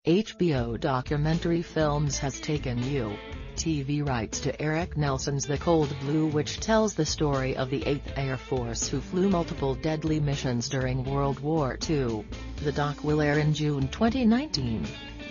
HBO Documentary Films has taken TV rights to Erik Nelson's The Cold Blue, which tells the story of the 8th Air Force who flew multiple deadly missions during World War II. The doc will air in June 2019.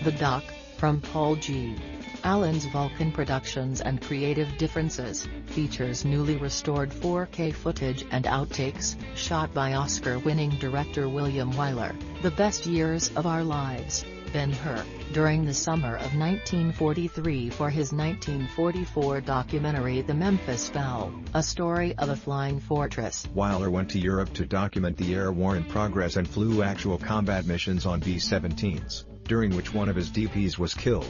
The doc, from Paul G. Allen's Vulcan Productions and Creative Differences, features newly restored 4K footage and outtakes, shot by Oscar-winning director William Wyler. The Best Years of Our Lives, Ben-Hur, during the summer of 1943 for his 1944 documentary The Memphis Belle, a story of a flying fortress. Wyler went to Europe to document the air war in progress and flew actual combat missions on B-17s, during which one of his DPs was killed.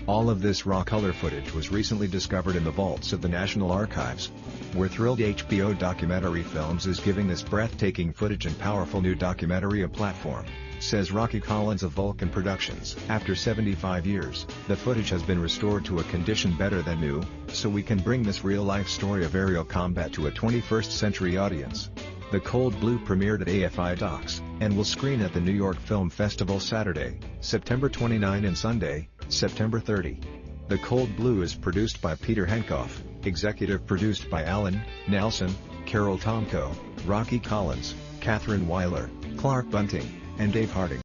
All of this raw color footage was recently discovered in the vaults of the National Archives. We're thrilled HBO Documentary Films is giving this breathtaking footage and powerful new documentary a platform, says Rocky Collins of Vulcan Productions. After 75 years, the footage has been restored to a condition better than new, so we can bring this real-life story of aerial combat to a 21st century audience. The Cold Blue premiered at AFI Docs, and will screen at the New York Film Festival Saturday, September 29 and Sunday, September 30. The Cold Blue is produced by Peter Henkoff, executive produced by Alan Nelson, Carol Tomko, Rocky Collins, Catherine Wyler, Clark Bunting, and Dave Harding.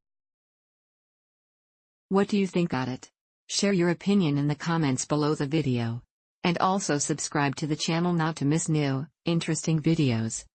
What do you think about it? Share your opinion in the comments below the video. And also subscribe to the channel not to miss new, interesting videos.